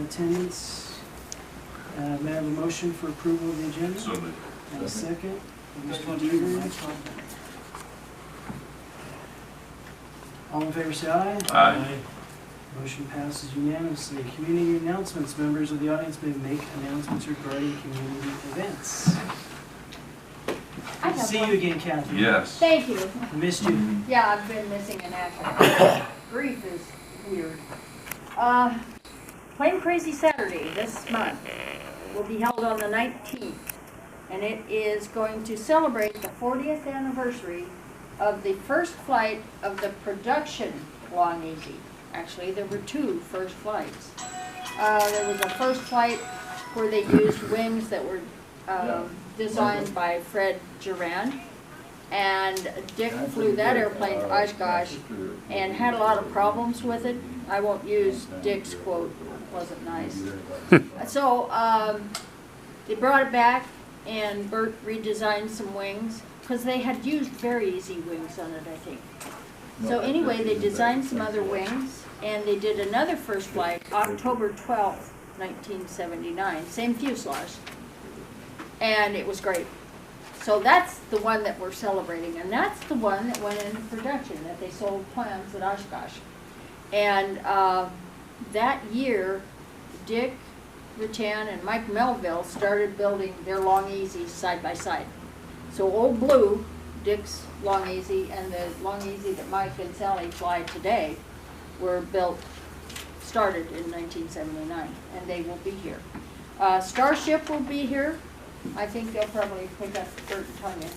attendance. May I have a motion for approval of the agenda? So moved. And a second. Mr. Deaver. All in favor say aye. Aye. Motion passes unanimously. Community announcements. Members of the audience may make announcements regarding community events. I Good to have see one. you again, Kathy. Yes. Thank you. Missed you. Yeah, I've been missing in action. Grief is weird. Plain Crazy Saturday this month will be held on the 19th, and it is going to celebrate the 40th anniversary of the first flight of the production Long Easy. Actually, there were two first flights. There was a first flight where they used wings that were designed by Fred Duran, and Dick flew that airplane to Oshkosh and had a lot of problems with it. I won't use Dick's quote, it wasn't nice. So they brought it back, and Bert redesigned some wings because they had used Very Easy wings on it, I think. So anyway, they designed some other wings, and they did another first flight, October 12th, 1979, same fuselage, and it was great. So that's the one that we're celebrating, and that's the one that went into production, that they sold plans at Oshkosh. And that year, Dick Rutan and Mike Melville started building their Long Easies side by side. So Old Blue, Dick's Long Easy, and the Long Easy that Mike and Sally fly today were started in 1979, and they will be here. Starship will be here. I think they'll probably pick up Bert and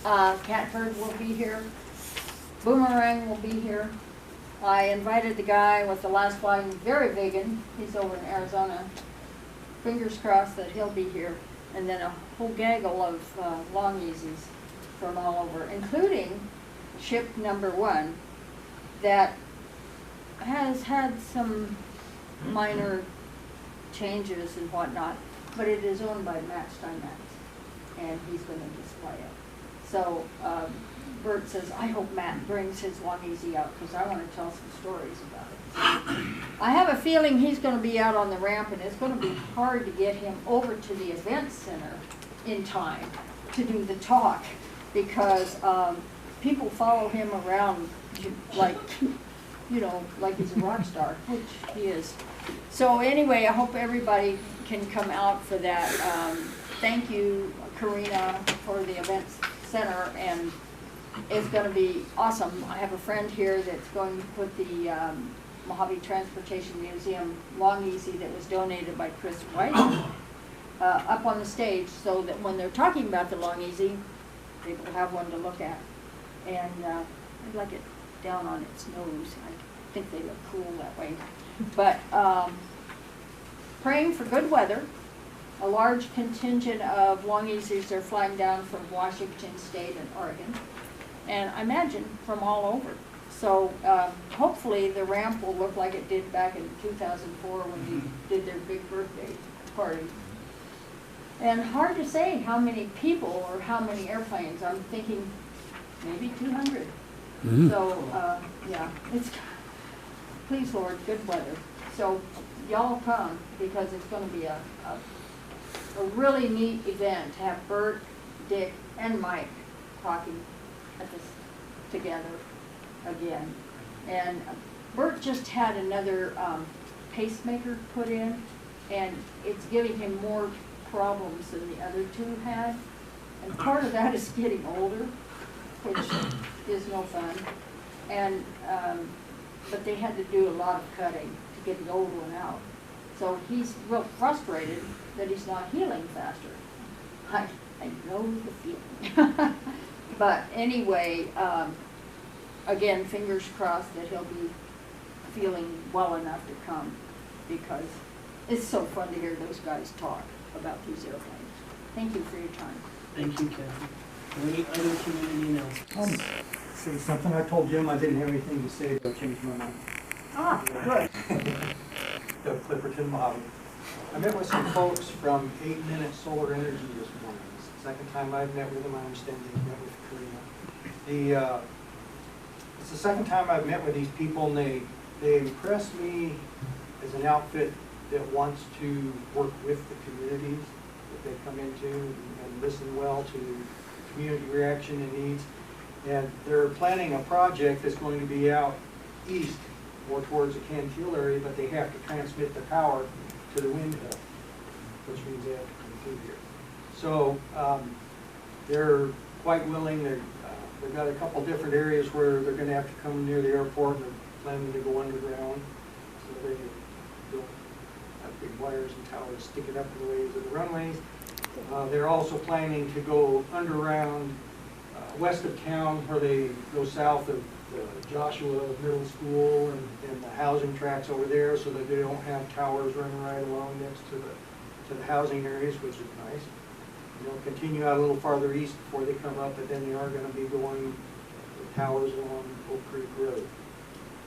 Tanya. Catbird will be here. Boomerang will be here. I invited the guy with the last flying Very Vegan. He's over in Arizona. Fingers crossed that he'll be here. And then a whole gaggle of Long Easies from all over, including ship number 1 that has had some minor changes and whatnot, but it is owned by Matt Steinmetz, and he's going to display it. So Bert says, I hope Matt brings his Long Easy out because I want to tell some stories about it. I have a feeling he's going to be out on the ramp, and it's going to be hard to get him over to the event center in time to do the talk, because people follow him around like, you know, like he's a rock star, which he is. So anyway, I hope everybody can come out for that. Thank you, Karina, for the events center, and it's going to be awesome. I have a friend here that's going to put the Mojave Transportation Museum Long Easy that was donated by Chris White up on the stage, so that when they're talking about the Long Easy, they will have one to look at. And I'd like it down on its nose. I think they look cool that way. But praying for good weather. A large contingent of Long Easies are flying down from Washington State and Oregon, and I imagine from all over. So hopefully the ramp will look like it did back in 2004 when we did their big birthday party. And hard to say how many people or how many airplanes. I'm thinking maybe 200. So yeah, it's, please Lord, good weather. So y'all come, because it's going to be a really neat event to have Bert, Dick, and Mike talking at this together again. And Bert just had another pacemaker put in, and it's giving him more problems than the other two had. And part of that is getting older, which is no fun. And but they had to do a lot of cutting to get the old one out. So he's real frustrated that he's not healing faster. I know the feeling. But anyway, again, fingers crossed that he'll be feeling well enough to come, because it's so fun to hear those guys talk about these airplanes. Thank you for your time. Thank you, Kathy. Any other community announcements? Say something. I told Jim I didn't have anything to say, but I changed my mind. Ah, good. Doug Clipperton, Mojave. I met with some folks from 8 Minute Solar Energy this morning. It's the second time I've met with them. I understand they've met with Karina. It's the second time I've met with these people, and they impressed me as an outfit that wants to work with the communities that they come into and listen well to community reaction and needs. And they're planning a project that's going to be out east, more towards the Canfield area, but they have to transmit the power to the windmill, which means they have to come through here. So they're quite willing. They've got a couple different areas where they're going to have to come near the airport, and they're planning to go underground. So they don't have big wires and towers sticking up in the ways of the runways. They're also planning to go underground west of town, where they go south of the Joshua Middle School and the housing tracks over there, so that they don't have towers running right along next to the housing areas, which is nice. They'll continue out a little farther east before they come up, but then they are going to be going the towers along Oak Creek Road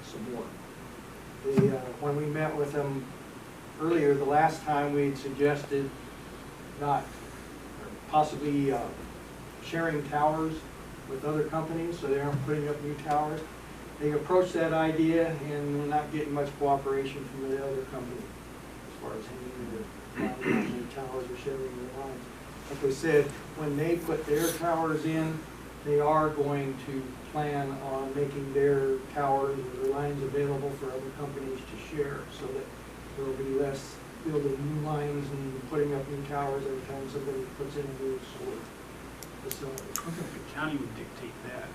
some more. When we met with them earlier, the last time, we had suggested possibly sharing towers with other companies, so they aren't putting up new towers. They approached that idea, and we're not getting much cooperation from the other company as far as hanging their towers or sharing their lines. Like we said, when they put their towers in, they are going to plan on making their towers or their lines available for other companies to share, so that there will be less building new lines and putting up new towers every time somebody puts in a new solar facility. I wonder if the county would dictate that.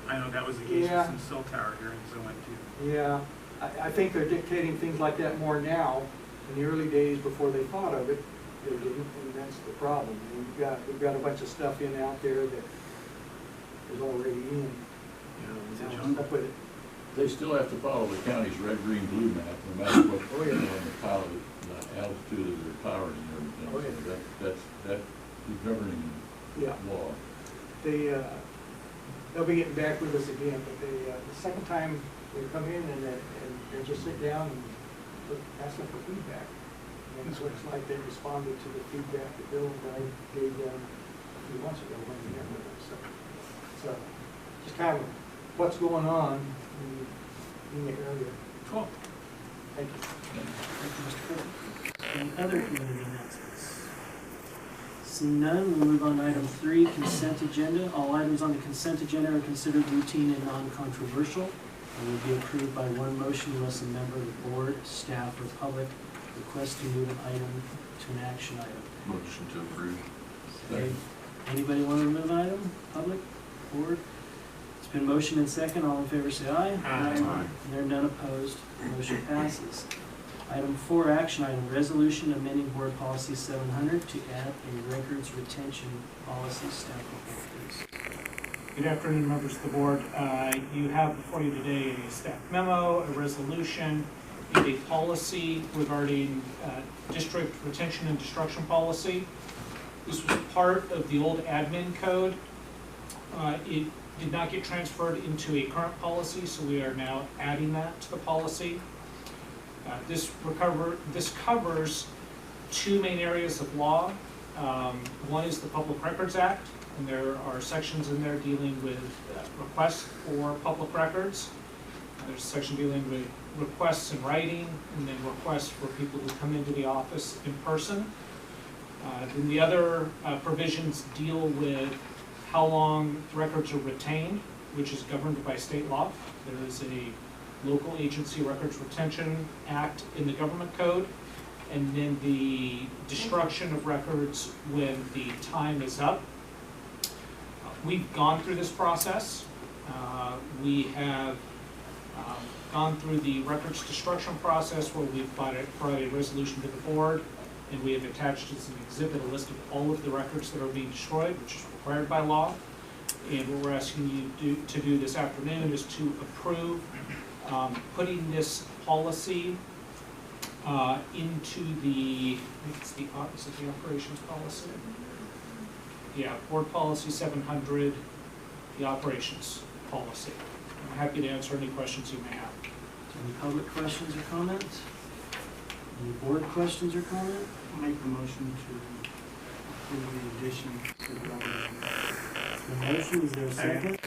I know that was the case with some cell tower hearings I went to. Yeah, I think they're dictating things like that more now. In the early days, before they thought of it, they didn't, and that's the problem. And we've got a bunch of stuff in out there that is already in. Is it Now, John? stuff with it. They still have to follow the county's red, green, blue map, no matter what, the altitude of their towers and everything. Oh, yeah. So that's the governing Yeah. law. They'll be getting back with us again, but the second time they come in and just sit down and ask them for feedback. And it looks like they responded to the feedback that Bill and I gave them a few months ago when we met with them. So just kind of what's going on in the area. Cool. Thank you. Thank you, Mr. President. Any other community announcements? Seeing none, we'll move on to item 3, consent agenda. All items on the consent agenda are considered routine and non-controversial and will be approved by one motion unless a member of the board, staff, or public requests to move an item to an action item. Motion to approve. Okay. Anybody want to remove an item? Public? Board? It's been motion and second. All in favor say aye. Aye. And there are none opposed. Motion passes. Item 4, action item, resolution amending board policy 700 to add a records retention policy. Staff report, please. Good afternoon, members of the board. You have before you today a staff memo, a resolution, and a policy regarding district retention and destruction policy. This was part of the old admin code. It did not get transferred into a current policy, so we are now adding that to the policy. This covers two main areas of law. One is the Public Records Act, and there are sections in there dealing with requests for public records. There's a section dealing with requests in writing, and then requests for people who come into the office in person. Then the other provisions deal with how long records are retained, which is governed by state law. There is a Local Agency Records Retention Act in the government code, and then the destruction of records when the time is up. We've gone through this process. We have gone through the records destruction process where we've brought a resolution to the board, and we have attached as an exhibit a list of all of the records that are being destroyed, which is required by law. And what we're asking you to do this afternoon is to approve putting this policy into the, I think it's the, is it the operations policy? Yeah, board policy 700, the operations policy. I'm happy to answer any questions you may have. Any public questions or comments? Any board questions or comments? I'll make the motion to approve the addition to the government. The motion, is there a second?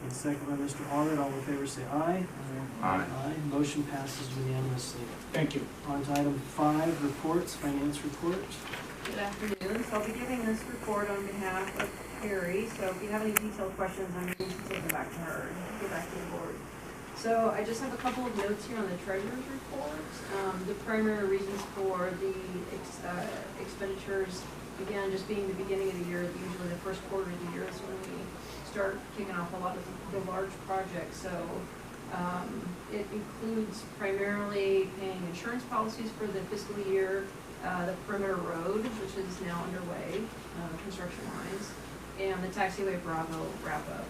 And second by Mr. Arnott, all in favor say aye. Aye. Motion passes unanimously. Thank you. On to item 5, reports, finance report. Good afternoon. So I'll be giving this report on behalf of Carrie. So if you have any detailed questions, I'm going to take them back to her and get back to the board. So I just have a couple of notes here on the treasurer's report. The primary reasons for the expenditures, again, just being the beginning of the year, usually the first quarter of the year is when we start kicking off a lot of the large projects. So it includes primarily paying insurance policies for the fiscal year, the perimeter road, which is now underway, construction wise, and the taxiway Bravo wrap up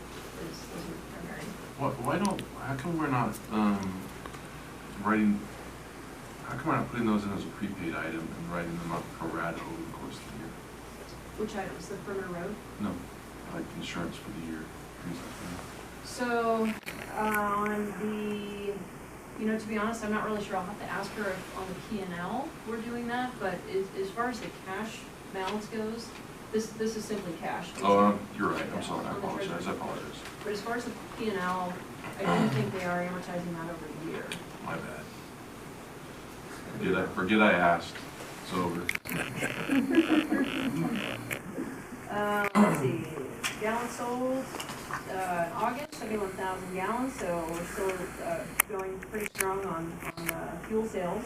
is primary. How come we're not, writing, how come we're not putting those in as a prepaid item and writing them up pro rata over the course of the year? Which items? The perimeter road? No, like insurance for the year, things like that. So, on the, to be honest, I'm not really sure. I'll have to ask her if on the P&L we're doing that, but as far as the cash balance goes, this is simply cash. Oh, you're right, I'm Yeah, sorry, I on the apologize, treasury. But as far as the P&L, I do think they are amortizing that over the year. My bad. Forget I asked, it's over. Let's see, gallons sold, in August, 71,000 gallons, so we're still, going pretty strong on fuel sales.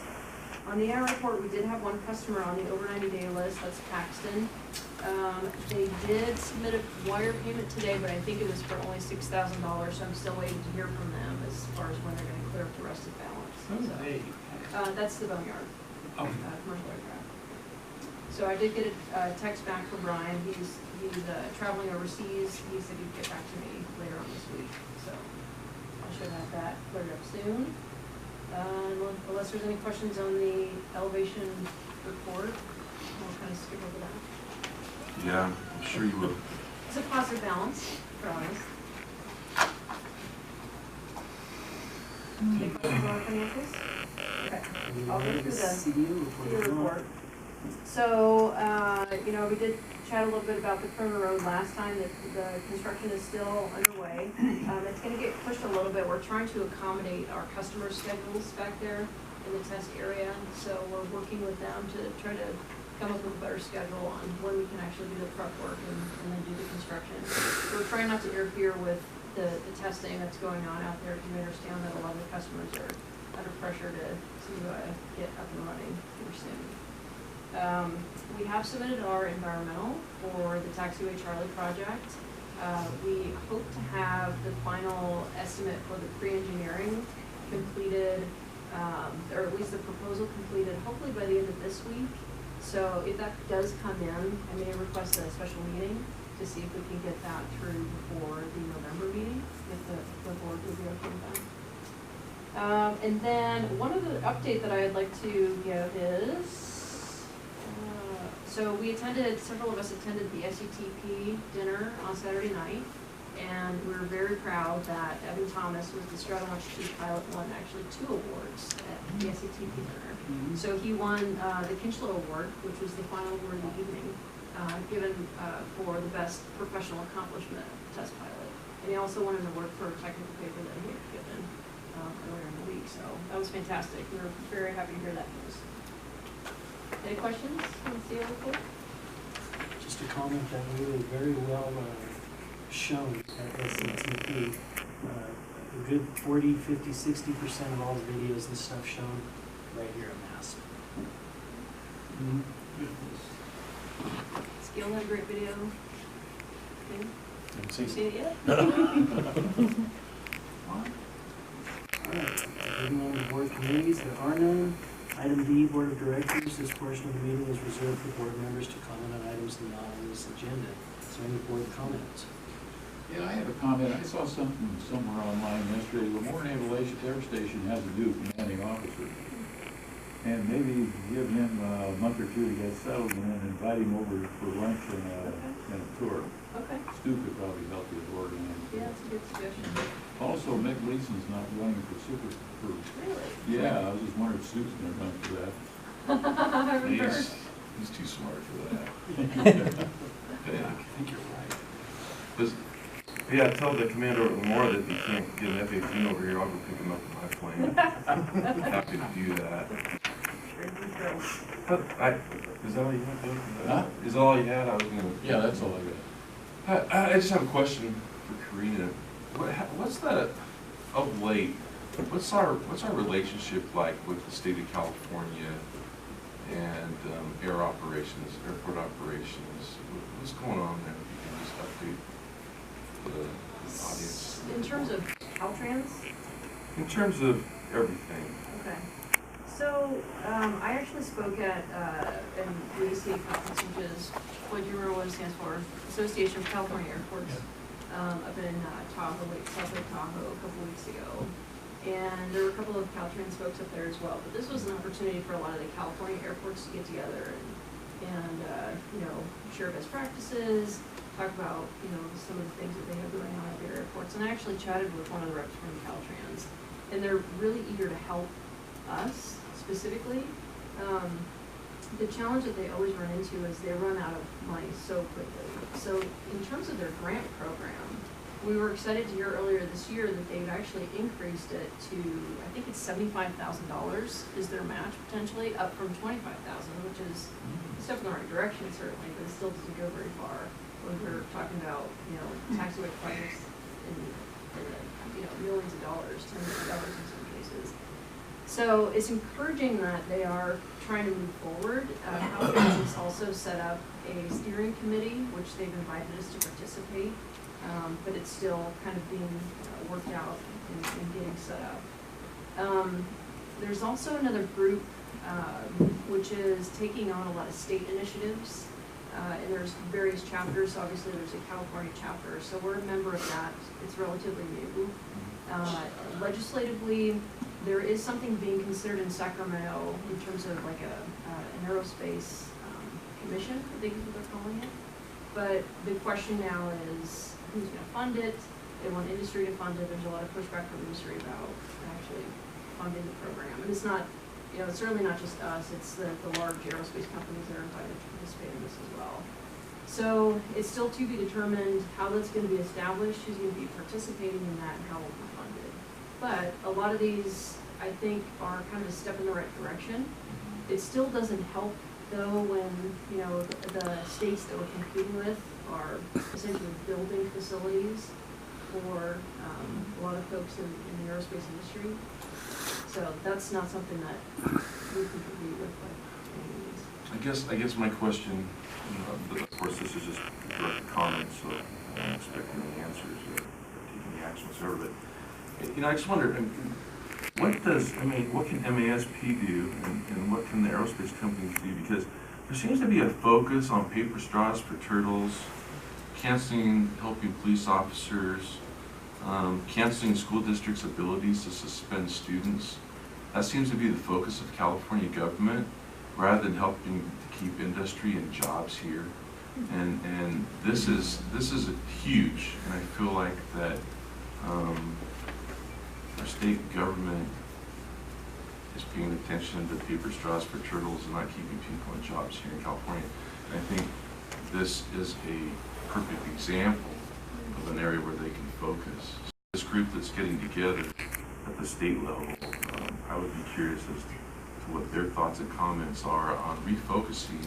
On the air report, we did have one customer on the over 90-day list, that's Paxton. They did submit a wire payment today, but I think it was for only $6,000, so I'm still waiting to hear from them as far as when they're gonna clear up the rest of the balance. So, that's the Boneyard, commercial aircraft. So I did get a text back from Brian, he's traveling overseas, he said he'd get back to me later on this week, so I should have that cleared up soon. Unless there's any questions on the elevation report, we'll kind of skip over that. Yeah, I'm sure you will. It's a positive balance, promise. Any questions on financials? Okay, I'll go through the CDO report. So, we did chat a little bit about the perimeter road last time, that the construction is still underway. It's gonna get pushed a little bit. We're trying to accommodate our customer schedules back there in the test area. So we're working with them to try to come up with a better schedule on when we can actually do the prep work and then do the construction. So we're trying not to interfere with the testing that's going on out there, because we understand that a lot of the customers are under pressure to get up and running here soon. We have submitted our environmental for the Taxiway Charlie project. We hope to have the final estimate for the pre-engineering completed, or at least the proposal completed, hopefully by the end of this week. So if that does come in, I may request a special meeting to see if we can get that through before the November meeting, if the board would be okay with that. And then one other update that I'd like to give is, so several of us attended the SETP dinner on Saturday night, and we were very proud that Evan Thomas was the Straddle Chief Pilot, won actually 2 awards at the SETP dinner. So he won the Kinchlow Award, which was the final award of the evening, given for the best professional accomplishment test pilot. And he also won an award for a technical paper that he had given earlier in the week. So that was fantastic. We were very happy to hear that news. Any questions on the CO report? Just a comment that we were very well shown at SCTP. A good 40, 50, 60% of all the videos and stuff shown right here at MASP. Skill had a great video. Okay. Didn't You seen it yet? Alright, moving on to board committees, there are none. Item D, Board of Directors, this portion of the meeting is reserved for board members to comment on items not on this agenda. Is there any board comments? Yeah, I have a comment. I saw something somewhere online yesterday. Lemoore Naval Air Station has a new commanding officer. And maybe give him a month or 2 to get settled and then invite him over for lunch and a tour. Okay. Stu could probably help you organize. Yeah, that's a good suggestion. Also, Mick Leeson's not running for super. Really? Yeah, I was just wondering if Stu's gonna run for that. I haven't heard. He's too smart for that. I think you're right. Yeah, tell the commander over Lemoore that he can't get an F-18 over here, I'll go pick him up in my plane. Happy to do that. Is that all you had, Bill? Huh? Is that all you had? I was gonna. Yeah, that's all I got. I just have a question for Karina. What's that of late? What's our relationship like with the state of California and air operations, airport operations? What's going on there? If you can just update the audience. In terms of Caltrans? In terms of everything. Okay. So, I actually spoke at an ACA conference, which is what do you remember what it stands for? Association of California Airports, up in Tahoe, South Lake Tahoe, a couple weeks ago. And there were a couple of Caltrans folks up there as well. But this was an opportunity for a lot of the California airports to get together and you know, share best practices, talk about, you know, some of the things that they have going on at their airports. And I actually chatted with one of the reps from Caltrans, and they're really eager to help us specifically. The challenge that they always run into is they run out of money so quickly. So in terms of their grant program, we were excited to hear earlier this year that they've actually increased it to, I think it's $75,000 is their match potentially, up from $25,000, which is a step in the right direction certainly, but it still doesn't go very far when we're talking about, you know, taxiway projects in you know, millions of dollars, $10 million in some cases. So it's encouraging that they are trying to move forward. Caltrans has also set up a steering committee, which they've invited us to participate, but it's still kind of being worked out and getting set up. There's also another group which is taking on a lot of state initiatives, and there's various chapters. Obviously, there's a California chapter, so we're a member of that. It's relatively new. Legislatively, there is something being considered in Sacramento in terms of like an aerospace commission, I think is what they're calling it. But the question now is who's going to fund it? They want industry to fund it. There's a lot of pushback from industry about actually funding the program. And it's not, you know, it's certainly not just us. It's the large aerospace companies that are invited to participate in this as well. So it's still to be determined how that's going to be established, who's going to be participating in that, and how it will be funded. But a lot of these, I think, are kind of a step in the right direction. It still doesn't help, though, when, you know, the states that we're competing with are essentially building facilities for a lot of folks in the aerospace industry. So that's not something that we can compete with by any means. I guess my question, but of course this is just direct comments, so I'm not expecting any answers or taking any action whatsoever, but, you know, I just wonder, what can MASP do and what can the aerospace companies do? Because there seems to be a focus on paper straws for turtles, canceling helping police officers, canceling school districts' abilities to suspend students. That seems to be the focus of California government, rather than helping to keep industry and jobs here. And this is huge, and I feel like that our state government is paying attention to paper straws for turtles and not keeping people in jobs here in California. And I think this is a perfect example of an area where they can focus. This group that's getting together at the state level, I would be curious as to what their thoughts and comments are on refocusing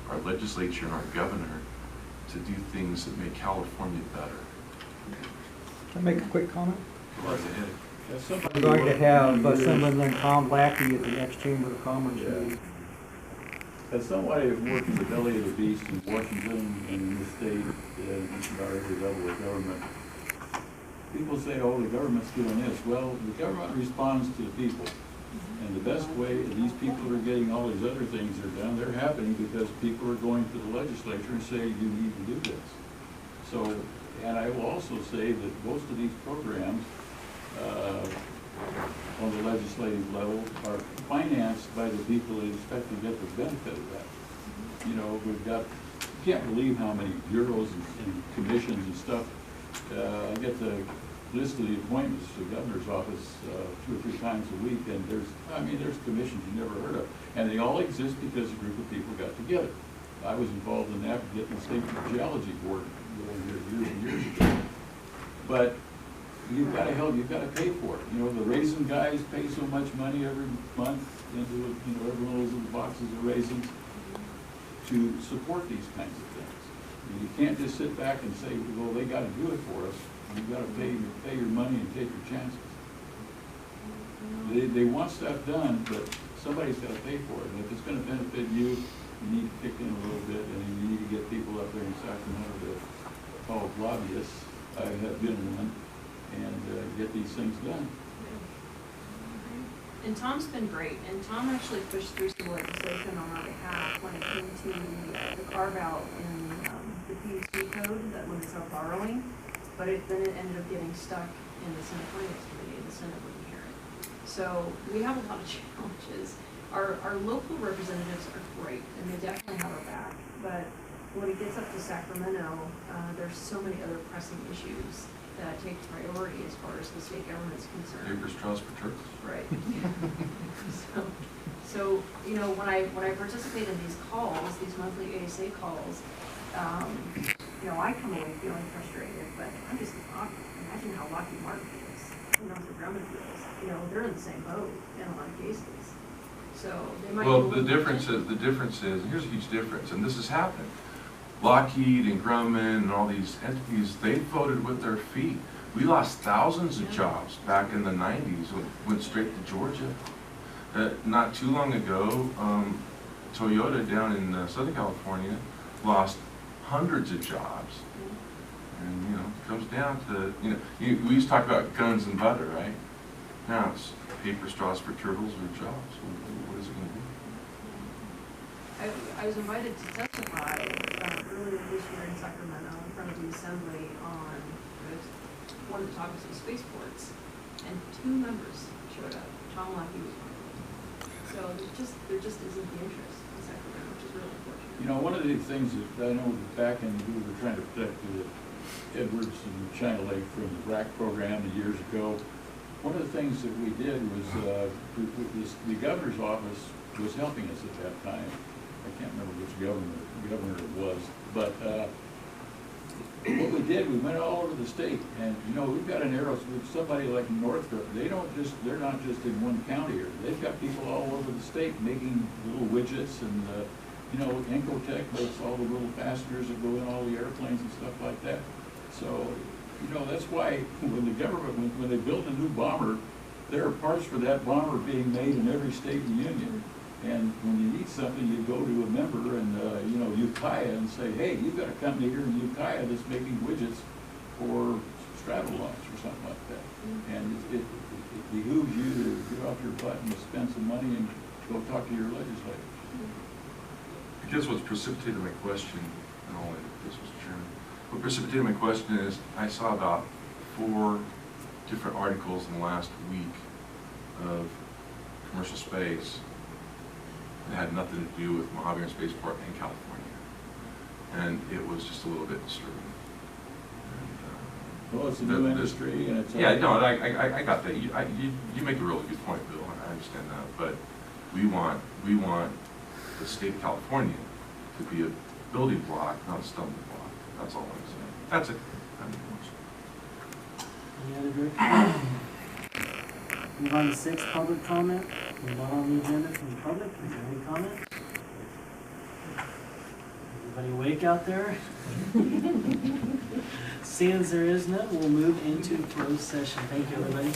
our legislature and our governor to do things that make California better. Can I make a quick comment? Go right ahead. We're going to have Assemblyman Tom Blackie at the next Chamber of Commerce meeting. As somebody who's worked in the belly of the beast in Washington and in the state, about every level of government, people say, oh, the government's doing this. Well, the government responds to the people. And the best way, these people are getting all these other things that are done, they're happening because people are going to the legislature and saying, you need to do this. So, and I will also say that most of these programs on the legislative level are financed by the people that expect to get the benefit of that. You know, we've got, you can't believe how many bureaus and commissions and stuff. I get the list of the appointments to the governor's office 2 or 3 times a week, and there's commissions you never heard of. And they all exist because a group of people got together. I was involved in that, getting the state geology board going here years and years ago. but you've gotta help, you've gotta pay for it. You know, the raisin guys pay so much money every month into, you know, every one of those little boxes of raisins to support these kinds of things. You can't just sit back and say, well, they gotta do it for us. You've gotta pay your money and take your chances. They want stuff done, but somebody's gotta pay for it. And if it's gonna benefit you, you need to kick in a little bit, and you need to get people up there in Sacramento that call lobbyists, I have been one, and get these things done. And Tom's been great, and Tom actually pushed through some legislation on our behalf when it came to the carve out in the PUC code that limits our borrowing, but then it ended up getting stuck in the Senate Finance Committee, and the Senate wouldn't hear it. So we have a lot of challenges. Our local representatives are great, and they definitely have our back, but when it gets up to Sacramento, there's so many other pressing issues that take priority as far as the state government is concerned. Paper straws for turtles. Right. So, you know, when I participate in these calls, these monthly ASA calls, you know, I come away feeling frustrated, but I'm just, imagine how Lockheed Martin feels, who knows what Grumman feels. You know, they're in the same boat in a lot of cases. So they might. Well, the difference is, here's a huge difference, and this has happened. Lockheed and Grumman and all these entities, they voted with their feet. We lost thousands of jobs back in the 90s, went straight to Georgia. Not too long ago, Toyota down in Southern California lost hundreds of jobs. And, you know, it comes down to, you know, we used to talk about guns and butter, right? Now it's paper straws for turtles or jobs. What is it going to be? I was invited to testify earlier this year in Sacramento in front of the assembly on one of the topics of spaceports, and 2 members showed up. Tom Lockheed was one of them. So there just isn't the interest in Sacramento, which is really unfortunate. You know, one of the things that I know back in, we were trying to protect the Edwards and China Lake from the BRAC program years ago. One of the things that we did was, the governor's office was helping us at that time. I can't remember which governor it was, but what we did, we went all over the state, and you know, we've got an arrow with somebody like Northrop. They're not just in one county here. They've got people all over the state making little widgets, and you know, Incotech makes all the little fasteners that go in all the airplanes and stuff like that. So, you know, that's why when the government, when they built a new bomber, there are parts for that bomber being made in every state in the union. And when you need something, you go to a member and, you know, Ukiah, and say, hey, you've got a company here in Ukiah that's making widgets for Stratolaunch or something like that. And it behooves you to get off your butt and spend some money and go talk to your legislators. I guess what's precipitated my question, and all this was Chairman, what precipitated my question is I saw about 4 different articles in the last week of commercial space that had nothing to do with Mojave Spaceport in California. And it was just a little bit disturbing. Well, it's a new industry, and it's... Yeah, no, I got that. You make a really good point, Bill. I understand that. But we want the state of California to be a building block, not a stumbling block. That's all I'm saying. That's it. Any other direction? Move on to 6, public comment. Not on the agenda from the public. Is there any comments? Everybody awake out there? Seeing as there is none, we'll move into closed session. Thank you, everybody.